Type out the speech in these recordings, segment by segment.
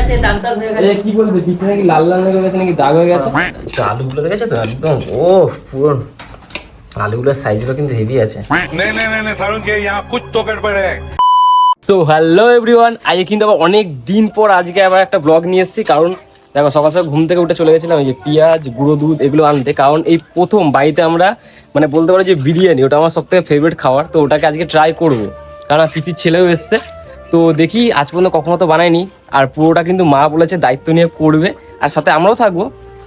গেছে, দাগ দাগ হয়ে গেছে। কি বলতে পিঠে নাকি লাল লাল হয়ে গেছে নাকি দাগ হয়ে গেছে? আলুগুলো দেখেছো তো একদম ও পুরো আলুগুলোর সাইজগুলো কিন্তু হেভি আছে। সো হ্যালো এভরিওয়ান, আজকে কিন্তু আবার অনেক দিন পর আজকে আবার একটা ব্লগ নিয়ে এসেছি। কারণ দেখো সকাল সকাল ঘুম থেকে উঠে চলে গেছিলাম এই যে পেঁয়াজ গুঁড়ো দুধ এগুলো আনতে। কারণ এই প্রথম বাড়িতে আমরা মানে বলতে পারো যে বিরিয়ানি, ওটা আমার সব থেকে ফেভারিট খাবার। তো ওটাকে আজকে ট্রাই করবো, কারণ আমার পিসির ছেলেও এসছে। তো দেখি, আজ পর্যন্ত কখনো তো বানাইনি, আর পুরোটা কিন্তু মা বলেছে দায়িত্ব নিয়ে করবে, আর সাথে আমরাও থাকবো।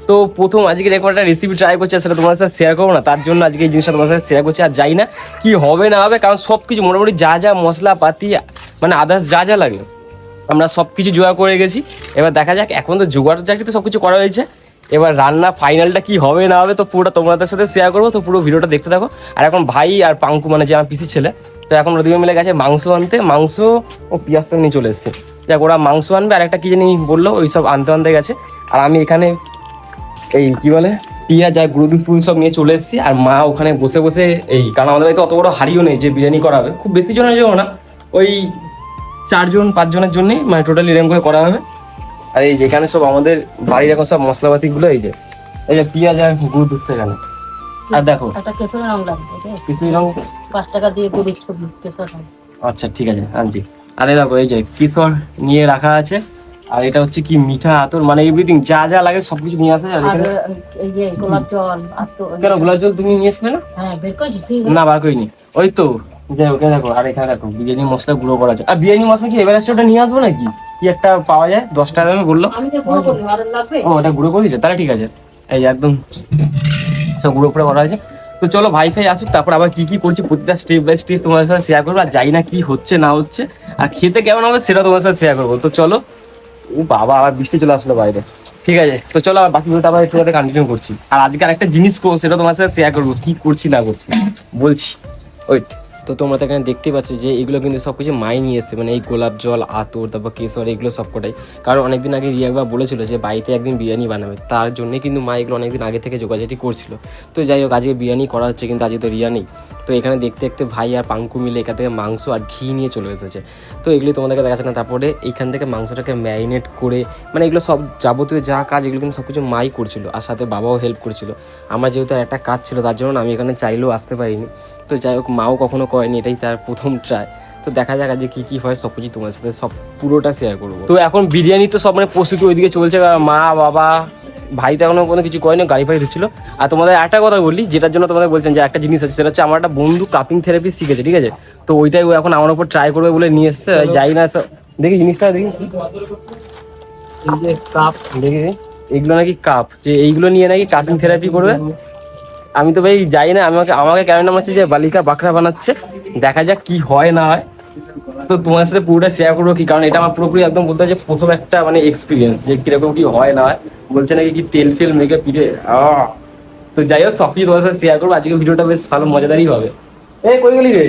তো প্রথম আজকে এরকম একটা রেসিপি ট্রাই করছি, সেটা তোমার সাথে শেয়ার করবো না, তার জন্য আজকে এই জিনিসটা তোমার সাথে শেয়ার করছি। আর যাই না কি হবে না হবে, কারণ সব কিছু মোটামুটি যা যা মশলাপাতি মানে আদার্স যা যা লাগে আমরা সব কিছু জোগাড় করে গেছি। এবার দেখা যাক, এখন তো জোগাড় জায়গাতে সব কিছু করা হয়েছে, এবার রান্না ফাইনালটা কি হবে না হবে তো পুরোটা তোমাদের সাথে শেয়ার করবো। তো পুরো ভিডিওটা দেখতে থাকো। আর এখন ভাই আর পাঙ্কু মানে যে আমার পিসির ছেলে, তো এখন ওদিকে মিলে গেছে মাংস আনতে। মাংস ও পেঁয়াজ তো নিয়ে চলে এসছে। দেখ ওরা মাংস আনবে আর একটা কি জানি বললো, ওই সব আনতে আনতে গেছে। আর আমি এখানে এই কি বলে পেঁয়াজ আর গুঁড়ো দুধ পুরো সব নিয়ে চলে এসেছি। আর মা ওখানে বসে বসে এই, কারণ আমাদের বাড়িতে অত বড় হাড়িও নেই যে বিরিয়ানি করা হবে, খুব বেশি জনের জন্য না, ওই 4-5 জনের জন্যই মানে টোটালি এরকম করে করা হবে। আর এই যেখানে সব আমাদের বাড়ির এখন সব মশলাপাতিগুলো এই যে পেঁয়াজ আর গুঁড়ো দুধ এখানে। আর দেখো একটা কেশর রং লাগবে, কিছুই রং 5 টাকা দিয়ে গরুর ছবি কেশর রং। আচ্ছা ঠিক আছে আনছি। আর এই দেখো এই যে কিশোর নিয়ে রাখা আছে। আর এটা হচ্ছে কি মিঠা আতর, মানে এভরিথিং যা যা লাগে সবকিছু নিয়ে আসে। আর এখানে এই যে গোলাপ জল আর তো কেন গোলাপ জল তুমি নিয়ে এসলে না? হ্যাঁ বের করেছিস তুই? না বার করিনি, ওই তো যাই ওকে দেখো। আর এখানে দেখো বিরিয়ানি মশলা গুঁড়ো করা আছে। আর বিরিয়ানি মশলা কি এভারেস্ট ওটা নিয়ে আসবো নাকি? কি একটা পাওয়া যায় 10 টাকা দামে বললো। আমি তো গুঁড়ো করি, আর লাগবে? ও ওটা গুঁড়ো করে দিয়েছে, তাহলে ঠিক আছে। এই একদম সব গুঁড়ো করে করা হয়েছে। তো চলো ভাই ফাই আসুক, তারপর আবার কি কি করছি প্রতিটা স্টেপ বাই স্টেপ তোমাদের সাথে শেয়ার করবো। আর জানি না কি হচ্ছে না হচ্ছে, আর খেতে কেমন হবে সেটা তোমার সাথে শেয়ার করবো। তো চলো। ও বাবা আবার বৃষ্টি চলে আসলো বাইরে। ঠিক আছে তো চলো আবার বাকি ভিডিওটা আবার একটু কন্টিনিউ করছি। আর আজকে আর একটা জিনিস করবো, সেটা তোমার সাথে শেয়ার করবো, কি করছি না করছি বলছি, ওয়েট। তো তোমরা তো এখানে দেখতে পাচ্ছ যে এগুলো কিন্তু সব কিছু মাই নিয়ে এসছে, মানে এই গোলাপ জল আতর তারপর কেশর এগুলো সব কটাই। কারণ অনেকদিন আগে রিয়া একবার বলেছিল যে বাড়িতে একদিন বিরিয়ানি বানাবে, তার জন্যই কিন্তু মা এগুলো অনেকদিন আগে থেকে যোগাযোগটি করছিল। তো যাই হোক আজকে বিরিয়ানি করা হচ্ছে, কিন্তু আজকে তো রিয়া নেই। তো এখানে দেখতে দেখতে ভাই আর পাঙ্কু মিলে এখান থেকে মাংস আর ঘি নিয়ে চলে এসেছে। তো এগুলি তোমাদেরকে দেখাচ্ছে না। তারপরে এইখান থেকে মাংসটাকে ম্যারিনেট করে, মানে এগুলো সব যাবতীয় যা কাজ এগুলো কিন্তু সব কিছু মাই করছিল, আর সাথে বাবাও হেল্প করছিল। আমার যেহেতু আর একটা কাজ ছিল তার জন্য আমি এখানে চাইলেও আসতে পারিনি। তো যাই হোক মাও কখনো করেনি, এটাই তার প্রথম ট্রাই। তো দেখা যাক আজকে কি কি হয়, সব কিছু তোমার সাথে সব পুরোটা শেয়ার করবো। তো এখন বিরিয়ানি তো সব মানে প্রস্তুতি ওইদিকে চলছে, মা বাবা ভাই তো এখনো কোনো কিছু করেনি, গাড়ি ফাড়ি ঢুকছিল। আর তোমাদের একটা কথা বলি, যেটার জন্য তোমাদের বলছেন যে একটা জিনিস আছে, সেটা হচ্ছে আমার একটা বন্ধু কাপিং থেরাপি শিখেছে, ঠিক আছে? তো ওইটাই ও এখন আমার উপর ট্রাই করবে বলে নিয়ে এসছে। যাই না দেখি জিনিসটা দেখি, এই যে কাপ দেখি, এগুলো নাকি কাপ, যে এইগুলো নিয়ে নাকি কাপিং থেরাপি করবে। আমি তো ভাই যাই না, আমাকে কেন নাম হচ্ছে যে বালিকা বাঁকড়া বানাচ্ছে। দেখা যাক কি হয় না হয়। তো তোমার সাথে পুরোটা শেয়ার করবো, কি কারণ এটা আমার পুরোপুরি একদম বলতে হয় যে প্রথম একটা মানে এক্সপিরিয়েন্স, যে কিরকম কি হয় না হয়। বলছে নাকি কি তেল ফেল মেঘে পিঠে। তো যাই হোক সব কিছু তোমার সাথে শেয়ার করবো। আজকে ভিডিওটা বেশ ভালো মজাদারই হবে। কই গেলি রে?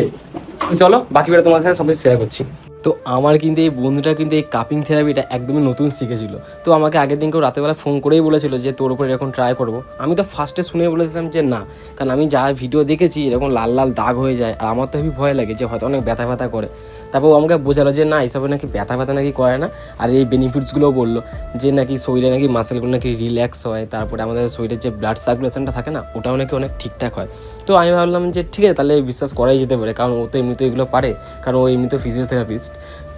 চলো বাকি ভিডিও তোমার সাথে সব কিছু শেয়ার করছি। তো আমার কিন্তু এই বন্ধুটা কিন্তু এই কাপিং থেরাপিটা একদমই নতুন শিখেছিল। তো আমাকে আগের দিন কেউ রাতেবেলা ফোন করেই বলেছিল যে তোর উপর এরকম ট্রাই করবো। আমি তো ফার্স্টে শুনে বলেছিলাম যে না, কারণ আমি যা ভিডিও দেখেছি এরকম লাল লাল দাগ হয়ে যায়, আর আমার তো হেবি ভয় লাগে যে হয়তো অনেক ব্যথা ব্যথা করে। তারপর আমাকে বোঝালো যে না, এসবে নাকি ব্যথা ব্যথা নাকি করে না। আর এই বেনিফিটসগুলোও বললো যে নাকি শরীরে নাকি মাসেলগুলো নাকি রিল্যাক্স হয়, তারপরে আমাদের শরীরের যে ব্লাড সার্কুলেশনটা থাকে না, ওটাও নাকি অনেক ঠিকঠাক হয়। তো আমি ভাবলাম যে ঠিক আছে তাহলে বিশ্বাস করাই যেতে পারে, কারণ ও তো এমনিতে এগুলো পারে, কারণ ও এমনিতে ফিজিওথেরাপিস্ট।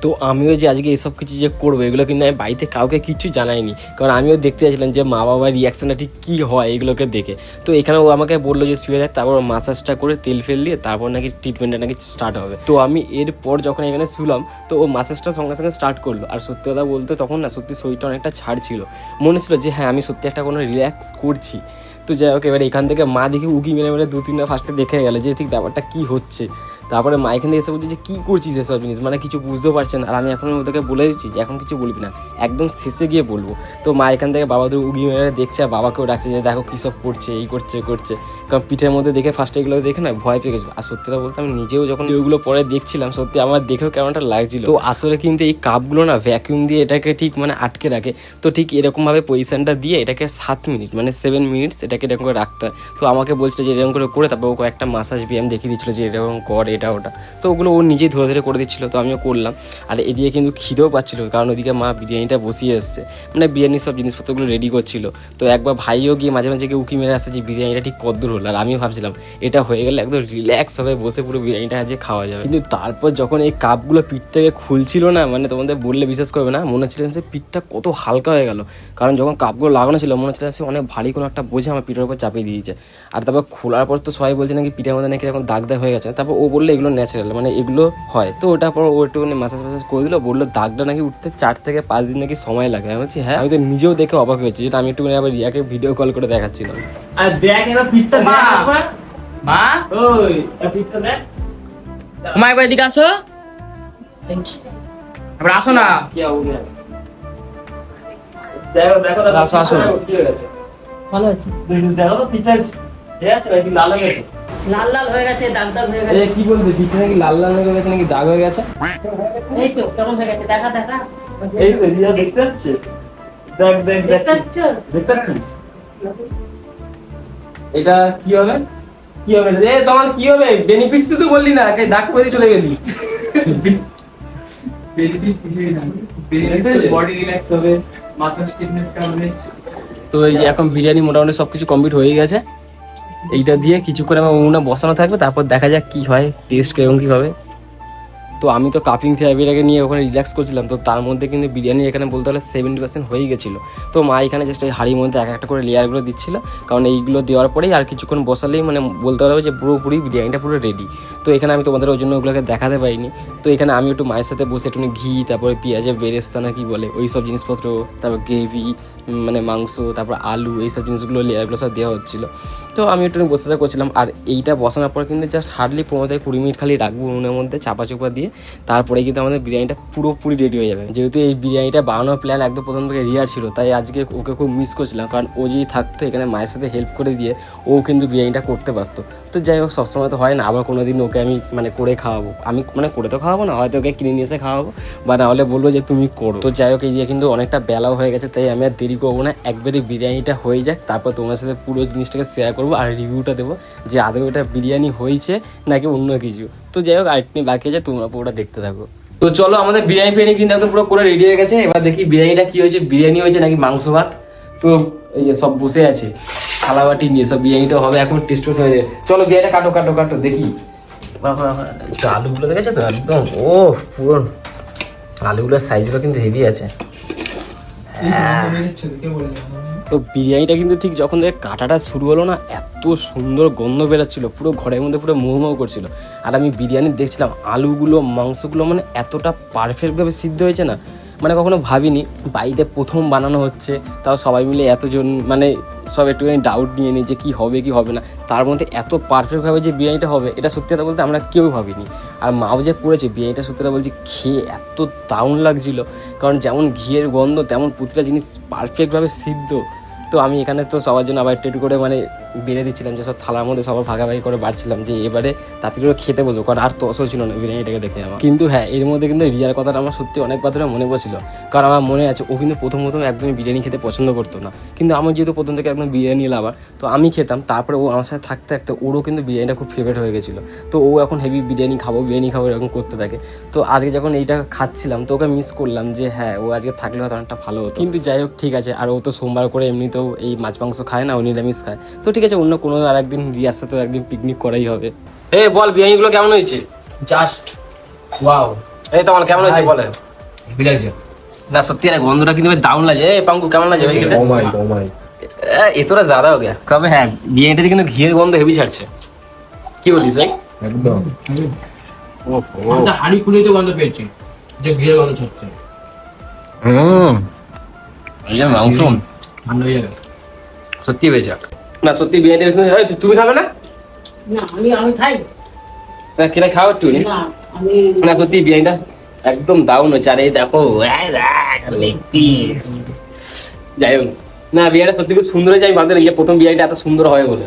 তো আমিও যে আজকে এইসব কিছু যে করবো এগুলো কিন্তু আমি বাড়িতে কাউকে কিচ্ছু জানাইনি, কারণ আমিও দেখতে চাইছিলাম যে মা বাবার রিয়াকশানটা ঠিক কী হয় এগুলোকে দেখে। তো এখানে ও আমাকে বললো যে শুয়ে থাক, তারপর মাসাজটা করে তেল ফেল দিয়ে তারপর নাকি ট্রিটমেন্টটা নাকি স্টার্ট হবে। তো আমি এরপর যখন এখানে শুলাম, তো ও মাসাজটা সঙ্গে সঙ্গে স্টার্ট করলো। আর সত্যি কথা বলতে তখন না সত্যি শরীরটা অনেকটা ছাড় ছিল, মনে ছিল যে হ্যাঁ আমি সত্যি একটা কোনো রিল্যাক্স করছি। তো যাই হোক এবার এখান থেকে মা দেখি উকি মেরে মেরে 2-3বার ফার্স্টে দেখে গেলো যে ঠিক ব্যাপারটা কী হচ্ছে। তারপরে মা এখান থেকে এসে বলছে যে কী করছিস এসব জিনিস, মানে কিছু বুঝতেও পারছে না। আর আমি এখন ওদেরকে বলে দিচ্ছি যে এখন কিছু বলবি না, একদম শেষে গিয়ে বলবো। তো মা এখান থেকে বাবাদের উকি মেরে দেখছে, আর বাবাকেও ডাকছে যে দেখো কী সব করছে, এই করছে। কারণ পিঠের মধ্যে দেখে ফার্স্টে এগুলো দেখে না ভয় পেয়ে গেছিলো। আর সত্যিটা বলতে আমি নিজেও যখন ওইগুলো পরে দেখছিলাম, সত্যি আমার দেখেও কেমনটা লাগছিল। তো আসলে কিন্তু এই কাপগুলো না ভ্যাকিউম দিয়ে এটাকে ঠিক মানে আটকে রাখে। তো ঠিক এরকমভাবে পজিশনটা দিয়ে এটাকে 7 মিনিট মানে 7 মিনিটস এটাকে এরকম করে রাখতে হয়। তো আমাকে বলছিল যে এরকম করে তারপর ও একটা মাসাজ ব্যায়াম দেখিয়ে দিচ্ছিলো যে এরকম কর এটা ওটা। তো ওগুলো ও নিজেই ধরে ধরে করে দিচ্ছিলো, তো আমিও করলাম। আর এদিকে কিন্তু খিদেও পাচ্ছিলো, কারণ ওদিকে মা বিরিয়ানিটা বসিয়ে এসছে, মানে বিরিয়ানির সব জিনিসপত্রগুলো রেডি করছিল। তো একবার ভাইও গিয়ে মাঝে মাঝে উকি মেরে আসছে যে বিরিয়ানিটা ঠিক কদ্দূর হলো। আর আমিও ভাবছিলাম এটা হয়ে গেলে একদম রিল্যাক্স হবে, বসে পুরো বিরিয়ানিটা আজকে খাওয়া যাবে। কিন্তু তারপর যখন এই কাপগুলো পিঠ থেকে খুলছিল না, মানে তোমাদের বললে বিশ্বাস করবে না, মনে হচ্ছিল যে পিঠটা কত হালকা হয়ে গেল। কারণ যখন কাপগুলো লাগানো ছিল মনে হচ্ছিল সে অনেক ভারী কোনো একটা বোঝে আমার পিঠের উপর চাপিয়ে দিয়েছে। আর তারপর খোলার পর তো সবাই বলছে নাকি পিঠের মধ্যে নাকি এরকম দাগ দাগ হয়ে গেছে। তারপর ও বললো এগুলো ন্যাচারাল, মানে এগুলো হয়। তো ওটার পর ও একটুখানি মাসাজ করে দিল, বললো দাগটা নাকি উঠতে 4 থেকে 5 দিন নাকি সময় লাগে। আমি বলছি হ্যাঁ, আমি তো নিজেও দেখে অবাক হয়েছি, যেটা আমি একটুখানি আবার রিয়াকে ভিডিও কল করে দেখাচ্ছিলাম। আর দেখ এবার পিঠটা মা ওই পিঠটা দেখ মা, একবার এদিকে আসো, এবার আসো না। দেখো দেখো আসো আসো, ভালো আছে, দেখো তো পিঠটা হয়ে আছে নাকি লাল হয়ে গেছে? লাল লাল হয়ে গেছে, দাগ দাগ হয়ে গেছে। কি বলছে, পিঠটা নাকি লাল লাল হয়ে গেছে নাকি দাগ হয়ে গেছে? এই তো কেমন হয়ে গেছে, দেখা দেখা। এই তো রিয়া দেখতে পাচ্ছে, দেখ দেখ দেখ দেখতে পাচ্ছিস? এটা কি হবে কি হবে রে তোমার, কি হবে বেনিফিটস তো বললি না, দাগ করে চলে গেলি। বেনিফিট কিছুই না, বেনিফিট বডি রিল্যাক্স হবে, মাসল স্টিফনেস কমবে। তো এই যে এখন বিরিয়ানি মোটামুটি সবকিছু কমপ্লিট হয়ে গেছে। এইটা দিয়ে কিছু করে আমার উনুনে বসানো থাকবে, তারপর দেখা যাক কি হয়, টেস্ট কেমন কি হবে। তো আমি তো কাপিং থেরাপিটাকে নিয়ে ওখানে রিল্যাক্স করছিলাম। তো তার মধ্যে কিন্তু বিরিয়ানি এখানে বলতে হলে 70% হয়ে গেছিলো। তো মা এখানে জাস্ট এই হাঁড়ির মধ্যে এক একটা করে লেয়ারগুলো দিচ্ছিলো, কারণ এইগুলো দেওয়ার পরেই আর কিছুক্ষণ বসালেই মানে বলতে পারবে যে পুরোপুরি বিরিয়ানিটা পুরো রেডি। তো এখানে আমি তোমাদের ওই জন্য ওগুলোকে দেখাতে পারিনি। তো এখানে আমি একটু মায়ের সাথে বসে একটু ঘি, তারপরে পেঁয়াজের বেরেস্তা না কি বলে ওই সব জিনিসপত্র, তারপর গ্রেভি মানে মাংস, তারপর আলু, এইসব জিনিসগুলো লেয়ারগুলো সব দেওয়া হচ্ছিলো। তো আমি একটু বসে করছিলাম। আর এইটা বসানোর পর কিন্তু জাস্ট হার্ডলি 15 থেকে 20 মিনিট খালি রাখবো উনুনের মধ্যে চাপা চুপা দিয়ে, তারপরে কিন্তু আমাদের বিরিয়ানিটা পুরোপুরি রেডি হয়ে যাবে। যেহেতু এই বিরিয়ানিটা বানানোর প্ল্যান একদম প্রথম থেকে রিয়ার ছিল, তাই আজকে ওকে খুব মিস করছিলাম, কারণ ও যদি থাকতো এখানে মায়ের সাথে হেল্প করে দিয়ে ও কিন্তু বিরিয়ানিটা করতে পারতো। তো যাই হোক, সবসময় তো হয় না, আবার কোনো দিন ওকে আমি মানে করে খাওয়াবো, আমি মানে করে তো খাওয়াবো না, হয়তো ওকে কিনে নিয়ে এসে খাওয়াবো, বা না হলে বলবো যে তুমি করো। তো যাই হোক, এই দিয়ে কিন্তু অনেকটা বেলাও হয়ে গেছে, তাই আমি আর দেরি করবো না, একবারে বিরিয়ানিটা হয়ে যাক, তারপর তোমার সাথে পুরো জিনিসটাকে শেয়ার করবো আর রিভিউটা দেবো যে আদৌ এটা বিরিয়ানি হয়েছে নাকি অন্য কিছু। তো যাই হোক, আরেকটি বাকি আছে, তোমরা পুরোটা দেখতে থাকো। তো চলো, আমাদের বিরিয়ানি ফিরিয়ানি কিন্তু একদম পুরো করে রেডি হয়ে গেছে। এবার দেখি বিরিয়ানিটা কি হয়েছে, বিরিয়ানি হয়েছে নাকি মাংস ভাত। তো এই যে সব বসে আছে থালা বাটি নিয়ে, সব বিরিয়ানিটা হবে এখন, টেস্ট হয়ে যায়। চলো বিরিয়ানিটা কাটো কাটো কাটো দেখি। আলুগুলো দেখেছো তো একদম, ও পুরো আলুগুলোর সাইজগুলো কিন্তু হেভি আছে। তো বিরিয়ানিটা কিন্তু ঠিক যখন থেকে কাটাটা শুরু হলো না, এত সুন্দর গন্ধ বেরোচ্ছিল, পুরো ঘরের মধ্যে পুরো মোমো করছিল। আর আমি বিরিয়ানি দেখছিলাম আলুগুলো মাংসগুলো মানে এতটা পারফেক্টভাবে সিদ্ধ হয়েছে না, মানে কখনো ভাবিনি। বাড়িতে প্রথম বানানো হচ্ছে, তাও সবাই মিলে এতজন মানে সব একটুখানি ডাউট নিয়ে নিই যে কী হবে কি হবে না, তার মধ্যে এত পারফেক্টভাবে যে বিরিয়ানিটা হবে এটা সত্যি কথা বলতে আমরা কেউ ভাবিনি। আর মাও যে করেছে বিরিয়ানিটা সত্যি কথা বলছি খেয়ে এত দারুণ লাগছিল, কারণ যেমন ঘিয়ের গন্ধ তেমন প্রতিটা জিনিস পারফেক্টভাবে সিদ্ধ। তো আমি এখানে তো সবার জন্য আবার একটু করে মানে বেড়ে দিচ্ছিলাম, যে সব থালার মধ্যে সবার ভাগাভাগি করে বাড়ছিলাম, যে এবারে তাড়াতাড়ি করে খেতে বসবো, কারণ আর তসও ছিল না বিরিয়ানিটাকে দেখে আমার। কিন্তু হ্যাঁ, এর মধ্যে কিন্তু রিয়ার কথাটা আমার সত্যি অনেকবার ধরে মনে পড়ছিল, কারণ আমার মনে আছে ও কিন্তু প্রথম একদমই বিরিয়ানি খেতে পছন্দ করতো না, কিন্তু আমার যেহেতু প্রথম থেকে একদম বিরিয়ানি লাভার, তো আমি খেতাম। তারপরে ও আমার সাথে থাকতে থাকতে ওরও কিন্তু বিরিয়ানিটা খুব ফেভারিট হয়ে গেছিলো। তো ও এখন হেভি বিরিয়ানি খাবো এরকম করতে থাকে। তো আজকে যখন এইটা খাচ্ছিলাম তো ওকে মিস করলাম, যে হ্যাঁ ও আজকে থাকলে হয়তো অনেকটা ভালো হতো। কিন্তু যাই হোক, ঠিক আছে। আর ও তো সোমবার করে এমনিতেও এই মাছ মাংস খায় না, ও নিরামিষ খায়। তো ঠিক আছে, অন্য কোনো আর একদিন রিয়ার সাথে একদিন পিকনিক করাই হবে। এই বল, বিরিয়ানিগুলো কেমন হয়েছে? Just wow. এই তোমার কেমন হয়েছে বলে? হেভি লাগছে না সত্যি না, গন্ধটা কিন্তু দারুণ লাগে। এই পাঙ্কু কেমন লাগে ভাই খেতে? ও মাই এতটা জ্যাদা হয়ে গেছে। কবে হ্যাঁ, বিরিয়ানিটাতে কিন্তু ঘিয়ের গন্ধ হেভি ছাড়ছে। কি বলিস ভাই? একদম ওহো, আমরা হাড়ি খুলেই তো গন্ধ পেয়েছি, যে ঘিয়ের গন্ধ ছাড়ছে। এই যে মাংস ভালো হয়ে যাবে সত্যি হয়েছে। না সত্যি বিরিয়ানিটা তুমি খাবে না? না আমি খাই কিনা খাও একটু না, আমি না, সত্যি বিরিয়ানিটা একদম দারুণ হয়েছে। আর এই দেখো লেগ পিস। যাই হোক, না বিরিয়ানিটা সত্যি খুব সুন্দর হয়েছে। আমি ভাবতে যে প্রথম বিরিয়ানিটা এত সুন্দর হয় বলে।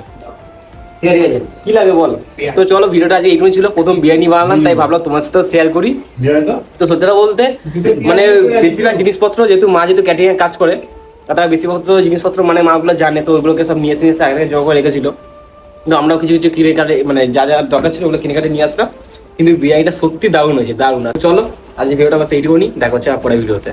ঠিক আছে, কি লাগে বল? তো চলো, ভিডিওটা আজকে এইটুকু ছিল, প্রথম বিরিয়ানি বানালাম, তাই ভাবলাম তোমার সাথেও শেয়ার করি। তো সত্যি কথা বলতে মানে বেশিরভাগ জিনিসপত্র যেহেতু মা যেহেতু ক্যাটারিং এর কাজ করে, আর তার বেশিরভাগ জিনিসপত্র মানে মাগুলো জানে, তো ওইগুলোকে সব নিয়ে এসে আগে জোগাড় করে রেখেছিল। কিন্তু আমরাও কিছু কিছু কিনে কাটে মানে যা যা দরকার ছিল ওগুলো কিনে কাটে নিয়ে আসলাম। কিন্তু বিরিয়ানিটা সত্যি দারুণ হয়েছে, দারুণ। চলো আজ ভিডিওটা বাস এইটুকুনি, দেখা হচ্ছে পরের ভিডিওতে।